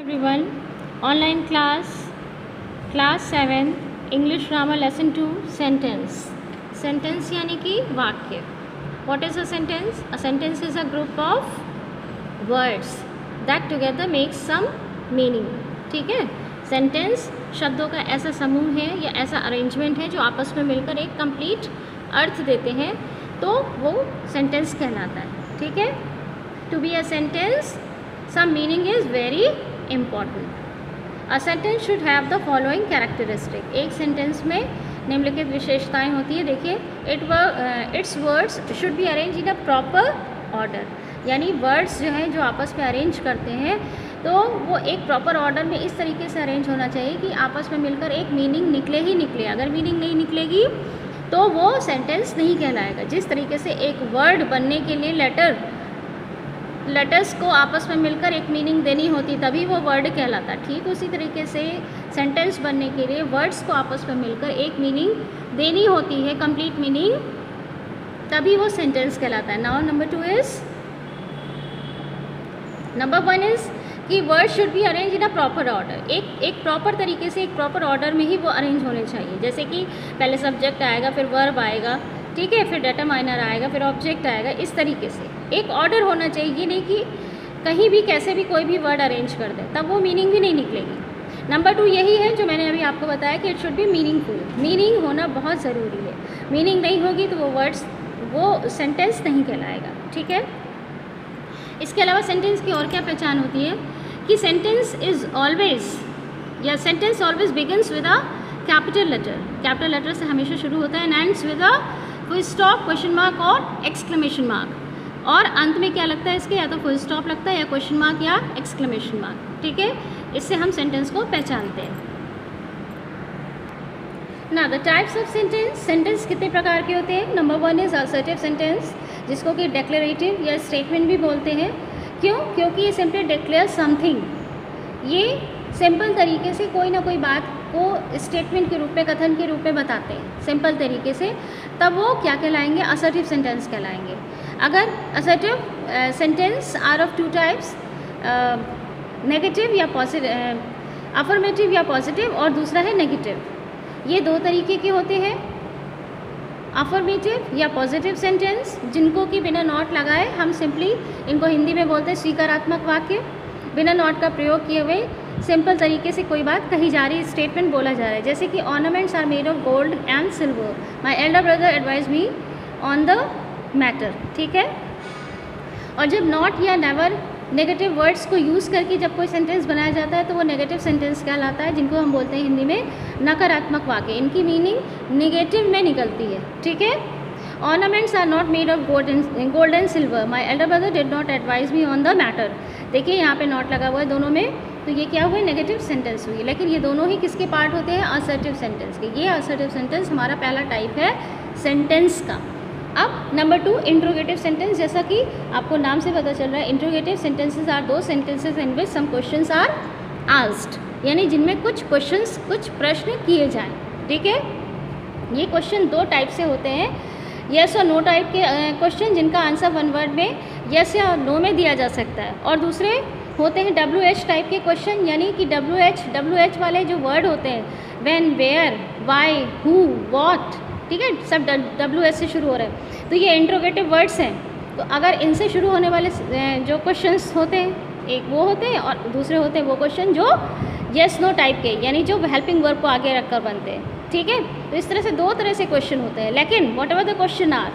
everyone. Online class 7 English grammar lesson 2 sentence यानी कि वाक्य. What is a sentence? A sentence is a group of words that together makes some meaning. ठीक है. Sentence शब्दों का ऐसा समूह है या ऐसा अरेंजमेंट है जो आपस में मिलकर एक कंप्लीट अर्थ देते हैं, तो वो सेंटेंस कहलाता है. ठीक है. To be a sentence, some meaning is very important. A sentence should have the following characteristic. एक सेंटेंस में निम्नलिखित विशेषताएं होती है. देखिए, its words should be arranged in a proper order. यानी वर्ड्स जो हैं जो आपस में अरेंज करते हैं, तो वो एक प्रॉपर ऑर्डर में इस तरीके से अरेंज होना चाहिए कि आपस में मिलकर एक मीनिंग निकले ही निकले. अगर मीनिंग नहीं निकलेगी तो वो सेंटेंस नहीं कहलाएगा. जिस तरीके से एक वर्ड बनने के लिए लेटर्स को आपस में मिलकर एक मीनिंग देनी होती, तभी वो वर्ड कहलाता. ठीक उसी तरीके से सेंटेंस बनने के लिए वर्ड्स को आपस में मिलकर एक मीनिंग देनी होती है, कंप्लीट मीनिंग, तभी वो सेंटेंस कहलाता है. नाउ नंबर वन इज़ कि word should be arrange in a proper order. एक प्रॉपर तरीके से, एक प्रॉपर ऑर्डर में ही वो अरेंज होने चाहिए. जैसे कि पहले सब्जेक्ट आएगा, फिर वर्ब आएगा, ठीक है, फिर डिटरमाइनर आएगा, फिर ऑब्जेक्ट आएगा. इस तरीके से एक ऑर्डर होना चाहिए. ये नहीं कि कहीं भी कैसे भी कोई भी वर्ड अरेंज कर दे, तब वो मीनिंग भी नहीं निकलेगी. नंबर 2 यही है जो मैंने अभी आपको बताया कि it should be meaningful. Meaning होना बहुत ज़रूरी है. मीनिंग नहीं होगी तो वो सेंटेंस नहीं कहलाएगा. ठीक है. इसके अलावा सेंटेंस की और क्या पहचान होती है कि sentence always begins with a capital letter. Capital letter से हमेशा शुरू होता है and ends with a full stop, question mark और एक्सक्लेमेशन मार्क. और अंत में क्या लगता है इसके, या तो फुल स्टॉप लगता है या क्वेश्चन मार्क या एक्सक्लेमेशन मार्क. ठीक है. इससे हम सेंटेंस को पहचानते हैं. ना द टाइप्स ऑफ सेंटेंस कितने प्रकार के होते हैं. नंबर 1 इज असर्टिव सेंटेंस, जिसको कि डिक्लेरेटिव या स्टेटमेंट भी बोलते हैं. क्यों? क्योंकि ये सिंपली डिक्लेयर समथिंग. ये सिंपल तरीके से कोई ना कोई बात को स्टेटमेंट के रूप में, कथन के रूप में बताते हैं सिंपल तरीके से, तब वो क्या कहलाएंगे, असर्टिव सेंटेंस कहलाएंगे. अगर assertive sentence are of 2 types, negative या पॉजिटिव, अफर्मेटिव या पॉजिटिव, और दूसरा है नेगेटिव. ये 2 तरीके के होते हैं. अफर्मेटिव या पॉजिटिव सेंटेंस, जिनको कि बिना नॉट लगाए हम सिंपली इनको हिंदी में बोलते हैं स्वीकारात्मक वाक्य. बिना नॉट का प्रयोग किए हुए सिंपल तरीके से कोई बात कही जा रही है, स्टेटमेंट बोला जा रहा है. जैसे कि ornaments are made of gold and silver, my elder brother advise me on the matter. ठीक है. और जब नॉट या नेवर, नेगेटिव वर्ड्स को यूज़ करके जब कोई सेंटेंस बनाया जाता है, तो वो नेगेटिव सेंटेंस कहलाता है, जिनको हम बोलते हैं हिंदी में नकारात्मक वाक्य. इनकी मीनिंग निगेटिव में निकलती है. ठीक है. Ornaments are not made of gold and silver, my elder brother did not advise me on the matter. देखिए यहाँ पे नॉट लगा हुआ है दोनों में, तो ये क्या हुई, नेगेटिव सेंटेंस हुई. लेकिन ये दोनों ही किसके पार्ट होते हैं, असर्टिव सेंटेंस के. ये असर्टिव सेंटेंस हमारा पहला टाइप है सेंटेंस का. अब नंबर 2 इंट्रोगेटिव सेंटेंस. जैसा कि आपको नाम से पता चल रहा है, interrogative sentences are those sentences in which some questions are asked, यानी जिनमें कुछ क्वेश्चंस, कुछ प्रश्न किए जाएं. ठीक है. ये क्वेश्चन 2 टाइप से होते हैं. यस और नो टाइप के क्वेश्चन, जिनका आंसर 1 वर्ड में यस या नो में दिया जा सकता है. और दूसरे होते हैं WH टाइप के क्वेश्चन, यानी कि WH वाले जो वर्ड होते हैं, when, where, why, who, what, ठीक है, सब WH से शुरू हो रहे हैं. तो ये इंट्रोगेटिव वर्ड्स हैं. तो अगर इनसे शुरू होने वाले जो क्वेश्चंस होते हैं, एक वो होते हैं और दूसरे होते हैं वो क्वेश्चन जो यस नो टाइप के, यानी जो हेल्पिंग वर्ब को आगे रखकर बनते हैं. ठीक है. तो इस तरह से 2 तरह से क्वेश्चन होते हैं. लेकिन whatever the question are,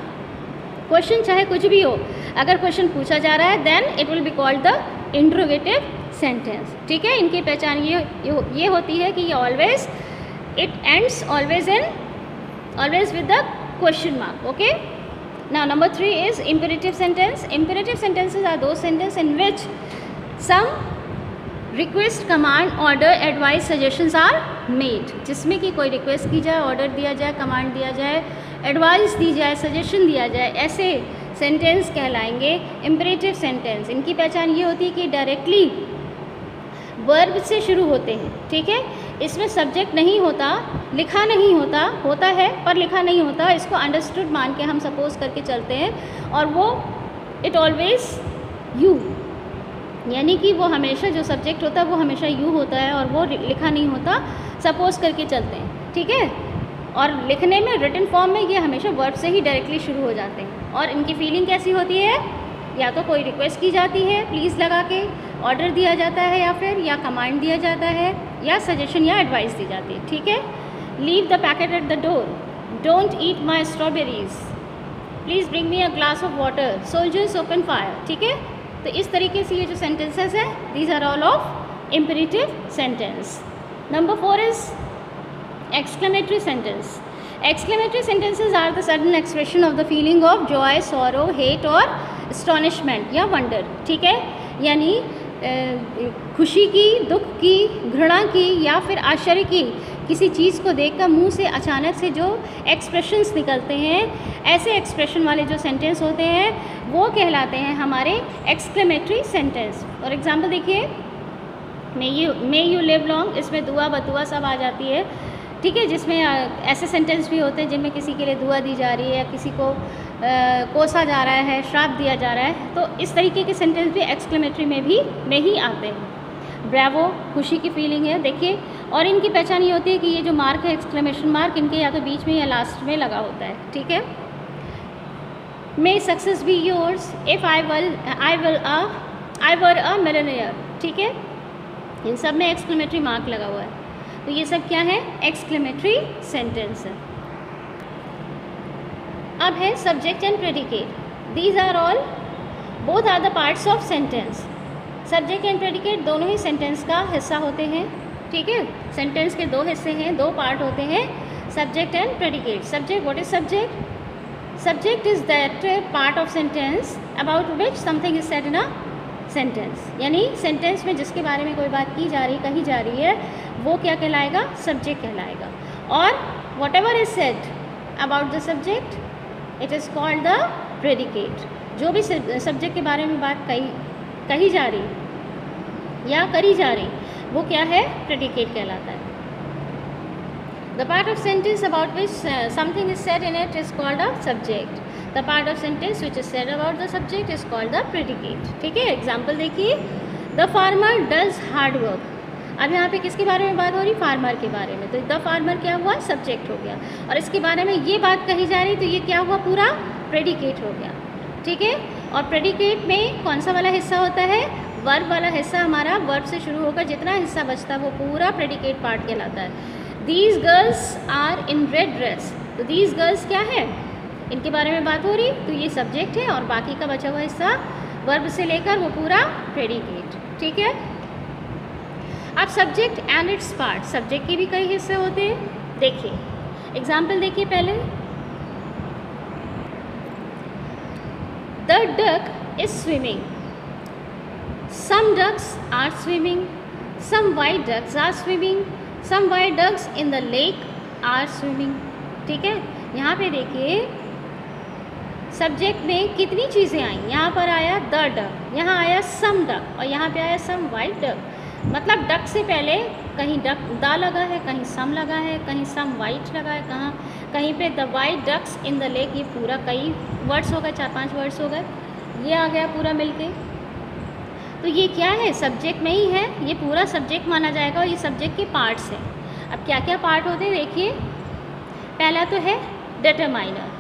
question चाहे कुछ भी हो, अगर क्वेश्चन पूछा जा रहा है, then it will be called the interrogative sentence. ठीक है. इनकी पहचान ये होती है कि ये always, it ends always with the question mark. Okay. Now number 3 is imperative sentence. Imperative sentences are those sentences in which some request, command, order, advice, suggestions are made. जिसमें कि कोई रिक्वेस्ट की जाए, ऑर्डर दिया जाए, command दिया जाए, advice दी जाए, सजेशन दिया जाए, ऐसे सेंटेंस कहलाएंगे इम्पेरेटिव सेंटेंस. इनकी पहचान ये होती है कि डायरेक्टली वर्ब से शुरू होते हैं. ठीक है. इसमें सब्जेक्ट नहीं होता, लिखा नहीं होता, होता है पर लिखा नहीं होता. इसको अंडरस्टूड मान के हम सपोज करके चलते हैं. और वो इट ऑलवेज यू, यानी कि वो हमेशा जो सब्जेक्ट होता है वो हमेशा यू होता है और वो लिखा नहीं होता, सपोज करके चलते हैं, ठीक है। और लिखने में रिटन फॉर्म में ये हमेशा वर्ब से ही डायरेक्टली शुरू हो जाते हैं। और इनकी फीलिंग कैसी होती है, या तो कोई रिक्वेस्ट की जाती है प्लीज़ लगा के, ऑर्डर दिया जाता है, या फिर या कमांड दिया जाता है, या सजेशन या एडवाइस दी जाती है, ठीक है। Leave the packet at the door, don't eat my strawberries, please bring me a glass of water, soldiers open fire, ठीक है। तो इस तरीके से ये जो सेंटेंसेस है, these are all of imperative sentence. Number 4 is exclamatory sentence. Exclamatory sentences are the sudden expression of the feeling of joy, sorrow, hate और astonishment या wonder, ठीक है। यानी खुशी की, दुख की, घृणा की या फिर आश्चर्य की किसी चीज़ को देखकर मुंह से अचानक से जो एक्सप्रेशंस निकलते हैं, ऐसे एक्सप्रेशन वाले जो सेंटेंस होते हैं वो कहलाते हैं हमारे एक्सक्लेमेटरी सेंटेंस। और एग्जांपल देखिए, मे यू लिव लॉन्ग, इसमें दुआ बदुआ सब आ जाती है, ठीक है। जिसमें ऐसे सेंटेंस भी होते हैं जिनमें किसी के लिए दुआ दी जा रही है या किसी को कोसा जा रहा है, श्राप दिया जा रहा है, तो इस तरीके के सेंटेंस भी एक्सक्लेमेटरी में ही आते हैं। ब्रेवो, खुशी की फीलिंग है, देखिए। और इनकी पहचान ये होती है कि ये जो मार्क है एक्सक्लेमेशन मार्क, इनके या तो बीच में या लास्ट में लगा होता है, ठीक है। May success be yours if I were a millionaire, ठीक है। इन सब में एक्सक्लेमेटरी मार्क लगा हुआ है। तो ये सब क्या है, एक्सक्लेमेटरी सेंटेंस है। अब है subject and predicate, these are all both are the parts of sentence. Subject and predicate दोनों ही सेंटेंस का हिस्सा होते हैं, ठीक है। सेंटेंस के दो हिस्से हैं, दो पार्ट होते हैं, subject and predicate. Subject, what is subject? Subject is that part of sentence about which something is said in a sentence, यानी सेंटेंस में जिसके बारे में कोई बात की जा रही, कही जा रही है, वो क्या कहलाएगा, सब्जेक्ट कहलाएगा। और what ever is said about the subject, it is called the predicate. जो भी सब्जेक्ट के बारे में बात कही जा रही या करी जा रही, वो क्या है, प्रेडिकेट कहलाता है। The part of sentence about which something is said in it is called a subject. The part of sentence which is said about the subject is called the predicate, ठीक है। एग्जाम्पल देखिए, the farmer does hard work. अब यहाँ पे किसके बारे में बात हो रही, फार्मर के बारे में, तो द फार्मर क्या हुआ, सब्जेक्ट हो गया। और इसके बारे में ये बात कही जा रही, तो ये क्या हुआ, पूरा प्रेडिकेट हो गया, ठीक है। और प्रेडिकेट में कौन सा वाला हिस्सा होता है, वर्ब वाला हिस्सा हमारा वर्ब से शुरू होकर जितना हिस्सा बचता है वो पूरा प्रेडिकेट पार्ट कहलाता है। These girls are in red dress, तो दीज गर्ल्स क्या है, इनके बारे में बात हो रही, तो ये सब्जेक्ट है और बाकी का बचा हुआ हिस्सा वर्ब से लेकर वो पूरा प्रेडिकेट, ठीक है। अब subject and it's part, subject के भी कई हिस्से होते हैं, देखिए एग्जाम्पल देखिए पहले, the duck is swimming, some ducks are swimming, some white ducks are swimming, some white ducks in the lake are swimming, ठीक है। यहाँ पे देखिए सब्जेक्ट में कितनी चीज़ें आई, यहाँ पर आया द डक, यहाँ आया सम डक और यहाँ पे आया सम वाइट डक। मतलब डक से पहले कहीं डक दा लगा है, कहीं सम लगा है, कहीं सम वाइट लगा है, कहीं पे the white ducks in the lake, ये पूरा कई वर्ड्स हो गए, 4-5 वर्ड्स हो गए, ये आ गया पूरा मिलके। तो ये क्या है, सब्जेक्ट में ही है, ये पूरा सब्जेक्ट माना जाएगा और ये सब्जेक्ट के पार्ट्स हैं। अब क्या क्या पार्ट होते हैं देखिए, पहला तो है डिटरमाइनर।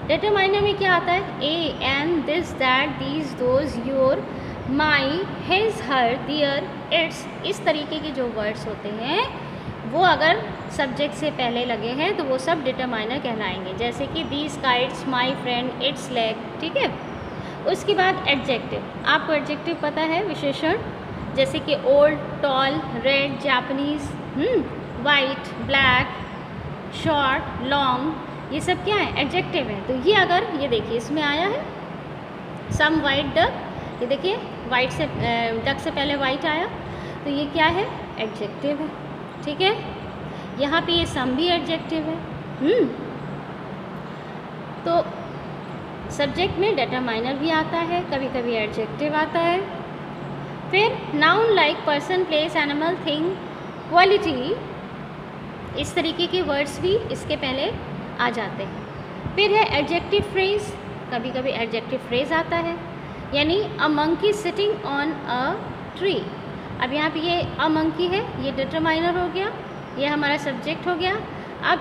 डिटरमाइनर में क्या आता है, a, an, this, that, these, those, your, my, his, her, their, its, इस तरीके के जो वर्ड्स होते हैं वो अगर सब्जेक्ट से पहले लगे हैं तो वो सब डिटरमाइनर कहलाएंगे, जैसे कि these kites, my friend, it's leg, ठीक है। उसके बाद एडजेक्टिव, आपको एडजेक्टिव पता है, विशेषण, जैसे कि old, tall, red, Japanese, white, black, short, long, ये सब क्या है, एडजेक्टिव है। तो ये अगर ये देखिए इसमें आया है सम वाइट डक, ये देखिए वाइट से डक से पहले वाइट आया, तो ये क्या है, एडजेक्टिव है, ठीक है। यहाँ पे ये सम भी एडजेक्टिव है। तो सब्जेक्ट में डिटरमाइनर भी आता है, कभी कभी एडजेक्टिव आता है। फिर noun like person, place, animal, thing, quality, इस तरीके के वर्ड्स भी इसके पहले आ जाते हैं। फिर है एडजेक्टिव फ्रेज, कभी कभी एडजेक्टिव फ्रेज आता है। यानी a monkey sitting on a tree. अब यहाँ पे ये अ मंकी है, ये डिटरमाइनर हो गया, ये हमारा सब्जेक्ट हो गया। अब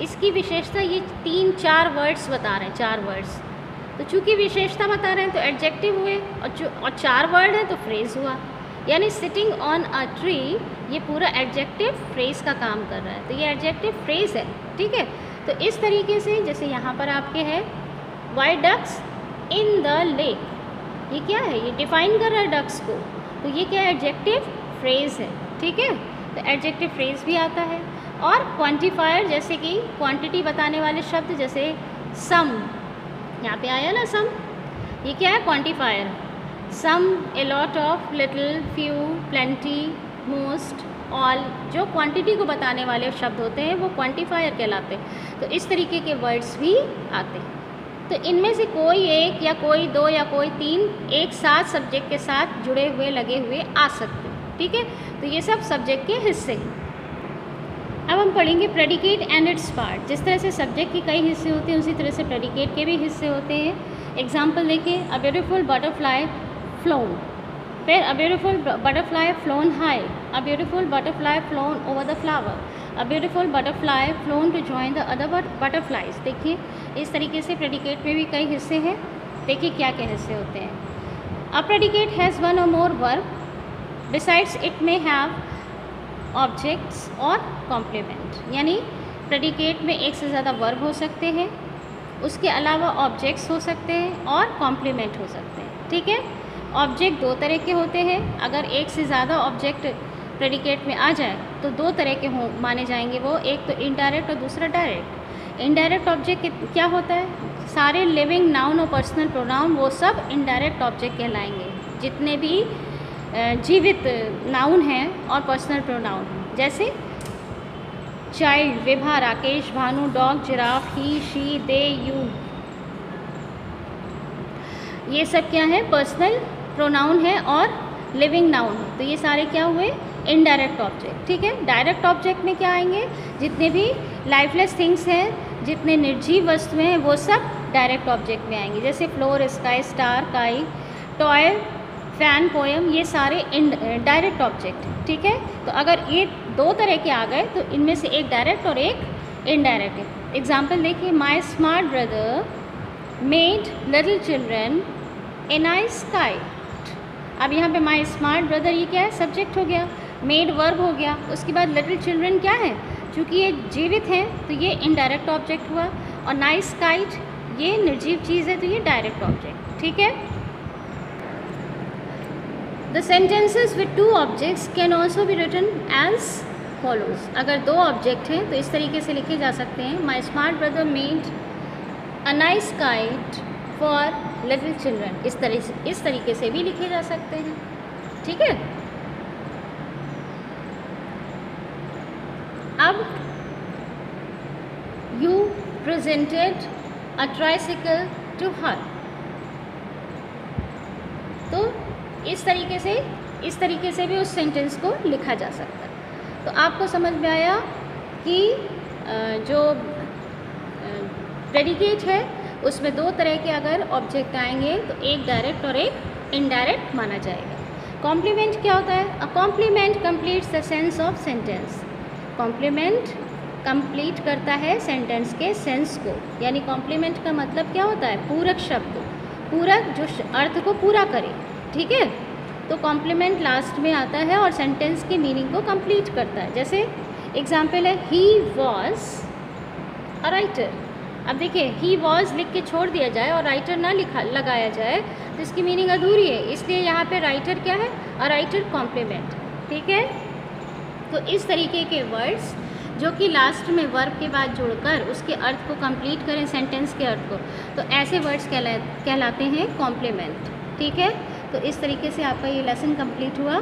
इसकी विशेषता ये 3-4 वर्ड्स बता रहे हैं, 4 वर्ड्स। तो चूँकि विशेषता बता रहे हैं तो एडजेक्टिव हुए, और 4 वर्ड है तो फ्रेज़ हुआ। यानी सिटिंग ऑन अ ट्री ये पूरा एडजेक्टिव फ्रेज़ का काम कर रहा है, तो ये एडजेक्टिव फ्रेज़ है, ठीक है। तो इस तरीके से जैसे यहाँ पर आपके है white ducks in the lake, ये क्या है, ये डिफाइन कर रहा है डक्स को, तो ये क्या है, एडजेक्टिव फ्रेज़ है, ठीक है। तो एडजेक्टिव फ्रेज़ भी आता है। और क्वांटिफायर जैसे कि क्वांटिटी बताने वाले शब्द, जैसे सम, यहाँ पे आया ना सम, ये क्या है, quantifier. Some, a lot of, little, few, plenty, most, all, जो क्वांटिटी को बताने वाले शब्द होते हैं वो क्वांटिफायर कहलाते हैं। तो इस तरीके के वर्ड्स भी आते हैं। तो इनमें से कोई एक या कोई दो या कोई 3 एक साथ सब्जेक्ट के साथ जुड़े हुए लगे हुए आ सकते हैं, ठीक है। तो ये सब सब्जेक्ट के हिस्से हैं। अब हम पढ़ेंगे प्रेडिकेट एंड इट्स पार्ट। जिस तरह से सब्जेक्ट के कई हिस्से होते हैं उसी तरह से प्रेडिकेट के भी हिस्से होते हैं। एग्जाम्पल देखिए, अ ब्यूटीफुल बटरफ्लाई फ्लोन, फिर a beautiful butterfly flown high, a beautiful butterfly flown over the flower, a beautiful butterfly flown to join the other butterflies. देखिए इस तरीके से प्रेडिकेट में भी कई हिस्से हैं। देखिए क्या क्या हिस्से होते हैं। A predicate has 1 or more verb, besides it may have objects और कॉम्प्लीमेंट। यानी प्रेडिकेट में एक से ज़्यादा वर्ब हो सकते हैं, उसके अलावा ऑब्जेक्ट्स हो सकते हैं और कॉम्प्लीमेंट हो सकते हैं, ठीक है। ऑब्जेक्ट 2 तरह के होते हैं। अगर एक से ज़्यादा ऑब्जेक्ट प्रेडिकेट में आ जाए तो 2 तरह के माने जाएंगे वो, एक तो इनडायरेक्ट और दूसरा डायरेक्ट। इनडायरेक्ट ऑब्जेक्ट क्या होता है, सारे लिविंग नाउन और पर्सनल प्रोनाउन वो सब इनडायरेक्ट ऑब्जेक्ट कहलाएंगे, जितने भी जीवित नाउन हैं और पर्सनल प्रोनाउन हैं, जैसे child, Vibha, Rakesh, Bhanu, dog, giraffe, he, she, they, you, ये सब क्या है, पर्सनल प्रोनाउन है और लिविंग नाउन है। तो ये सारे क्या हुए, इनडायरेक्ट ऑब्जेक्ट, ठीक है। डायरेक्ट ऑब्जेक्ट में क्या आएंगे, जितने भी लाइफलेस थिंग्स हैं, जितने निर्जीव वस्तुएं हैं वो सब डायरेक्ट ऑब्जेक्ट में आएंगे, जैसे फ्लोर, स्काई, स्टार, काई, टॉय, फैन, पोएम, ये सारे डायरेक्ट ऑब्जेक्ट हैं, ठीक है। तो अगर ये 2 तरह के आ गए तो इनमें से एक डायरेक्ट और एक इनडायरेक्ट है। एग्जाम्पल देखिए, माई smart brother made little children a nice kite. अब यहाँ पे माई स्मार्ट ब्रदर ये क्या है, सब्जेक्ट हो गया, मेड वर्ब हो गया, उसके बाद लिटिल चिल्ड्रन क्या है, चूँकि ये जीवित हैं तो ये इनडायरेक्ट ऑब्जेक्ट हुआ, और नाइस काइट ये निर्जीव चीज़ है तो ये डायरेक्ट ऑब्जेक्ट, ठीक है। The sentences with 2 objects can also be written as follows। अगर 2 ऑब्जेक्ट हैं तो इस तरीके से लिखे जा सकते हैं, My smart brother made a nice kite for little children। इस तरीके से भी लिखे जा सकते हैं, ठीक है। अब you presented a tricycle to her। तो इस तरीके से भी उस सेंटेंस को लिखा जा सकता है। तो आपको समझ में आया कि जो प्रेडिकेट है उसमें 2 तरह के अगर ऑब्जेक्ट आएंगे तो एक डायरेक्ट और एक इनडायरेक्ट माना जाएगा। कॉम्प्लीमेंट क्या होता है, a complement completes the sense of sentence. Complement complete करता है सेंटेंस के सेंस को, यानी कॉम्प्लीमेंट का मतलब क्या होता है, पूरक शब्द, पूरक जो अर्थ को पूरा करे, ठीक है। तो कॉम्प्लीमेंट लास्ट में आता है और सेंटेंस की मीनिंग को कंप्लीट करता है। जैसे एग्जाम्पल है, ही वॉज अ राइटर। अब देखिए, ही वॉज लिख के छोड़ दिया जाए और राइटर ना लगाया जाए तो इसकी मीनिंग अधूरी है, इसलिए यहाँ पे राइटर क्या है, अ राइटर कॉम्प्लीमेंट, ठीक है। तो इस तरीके के वर्ड्स जो कि लास्ट में वर्ब के बाद जुड़कर उसके अर्थ को कंप्लीट करें, सेंटेंस के अर्थ को, तो ऐसे वर्ड्स कहलाते हैं कॉम्प्लीमेंट, ठीक है। तो इस तरीके से आपका ये लेसन कंप्लीट हुआ।